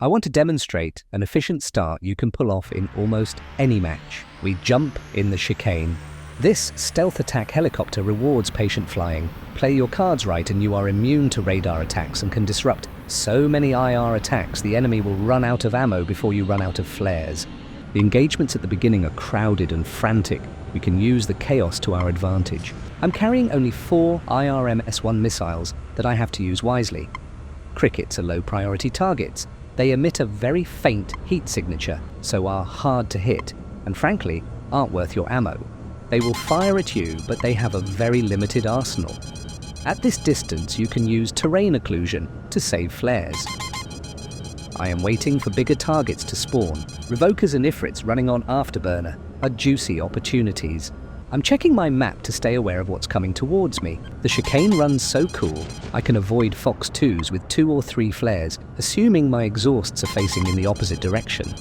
I want to demonstrate an efficient start you can pull off in almost any match. We jump in the chicane. This stealth attack helicopter rewards patient flying. Play your cards right and you are immune to radar attacks and can disrupt so many IR attacks the enemy will run out of ammo before you run out of flares. The engagements at the beginning are crowded and frantic. We can use the chaos to our advantage. I'm carrying only 4 IRM-S1 missiles that I have to use wisely. Crickets are low priority targets. They emit a very faint heat signature, so are hard to hit, and frankly, aren't worth your ammo. They will fire at you, but they have a very limited arsenal. At this distance, you can use terrain occlusion to save flares. I am waiting for bigger targets to spawn. Revokers and Ifrits running on Afterburner are juicy opportunities. I'm checking my map to stay aware of what's coming towards me. The chicane runs so cool, I can avoid Fox 2s with 2 or 3 flares, assuming my exhausts are facing in the opposite direction.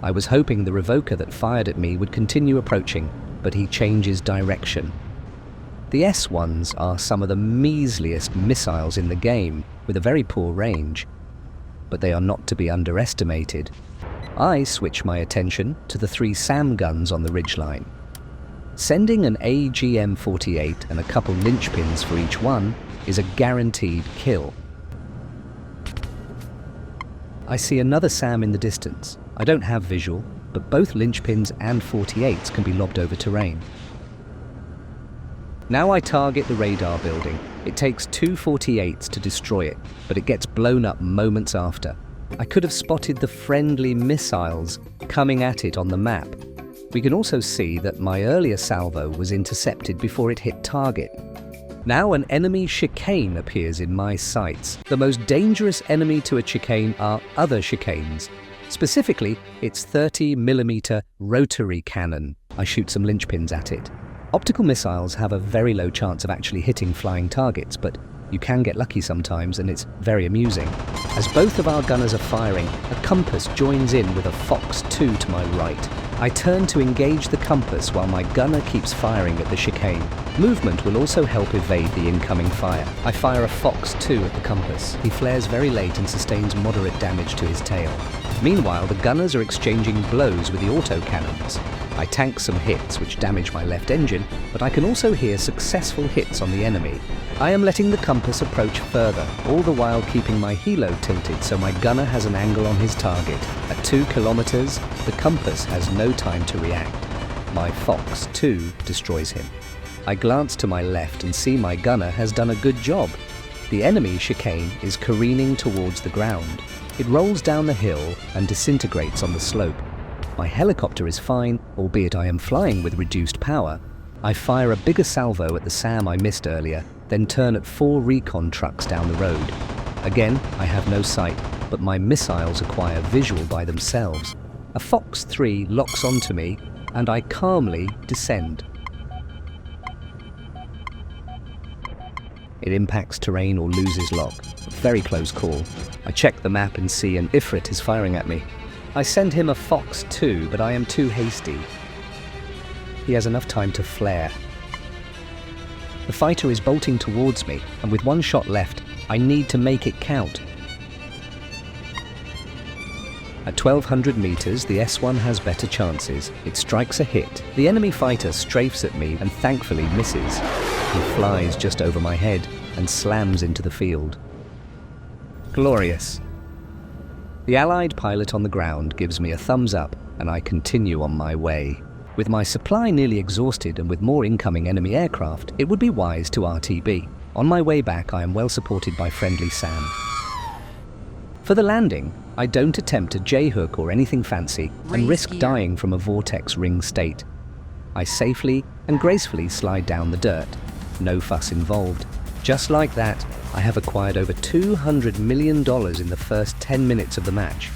I was hoping the revoker that fired at me would continue approaching, but he changes direction. The S1s are some of the measliest missiles in the game, with a very poor range, but they are not to be underestimated. I switch my attention to the 3 SAM guns on the ridgeline. Sending an AGM-48 and a couple linchpins for each one is a guaranteed kill. I see another SAM in the distance. I don't have visual, but both linchpins and 48s can be lobbed over terrain. Now I target the radar building. It takes 2 48s to destroy it, but it gets blown up moments after. I could have spotted the friendly missiles coming at it on the map. We can also see that my earlier salvo was intercepted before it hit target. Now an enemy chicane appears in my sights. The most dangerous enemy to a chicane are other chicanes. Specifically, its 30mm rotary cannon. I shoot some linchpins at it. Optical missiles have a very low chance of actually hitting flying targets, but you can get lucky sometimes, and it's very amusing. As both of our gunners are firing, a compass joins in with a Fox 2 to my right. I turn to engage the compass while my gunner keeps firing at the chicane. Movement will also help evade the incoming fire. I fire a Fox 2 at the compass. He flares very late and sustains moderate damage to his tail. Meanwhile, the gunners are exchanging blows with the autocannons. I tank some hits which damage my left engine, but I can also hear successful hits on the enemy. I am letting the compass approach further, all the while keeping my helo tilted so my gunner has an angle on his target. At 2 kilometers, the compass has no time to react. My Fox 2 destroys him. I glance to my left and see my gunner has done a good job. The enemy chicane is careening towards the ground. It rolls down the hill and disintegrates on the slope. My helicopter is fine, albeit I am flying with reduced power. I fire a bigger salvo at the SAM I missed earlier, then turn at 4 recon trucks down the road. Again, I have no sight, but my missiles acquire visual by themselves. A Fox 3 locks onto me, and I calmly descend. It impacts terrain or loses lock. A very close call. I check the map and see an Ifrit is firing at me. I send him a Fox 2, but I am too hasty. He has enough time to flare. The fighter is bolting towards me, and with 1 shot left, I need to make it count. At 1200 meters, the S1 has better chances. It strikes a hit. The enemy fighter strafes at me and thankfully misses. He flies just over my head and slams into the field. Glorious. The Allied pilot on the ground gives me a thumbs up, and I continue on my way. With my supply nearly exhausted and with more incoming enemy aircraft, it would be wise to RTB. On my way back, I am well supported by friendly SAM. For the landing, I don't attempt a J-hook or anything fancy and risk dying from a vortex ring state. I safely and gracefully slide down the dirt. No fuss involved. Just like that, I have acquired over $200 million in the first 10 minutes of the match.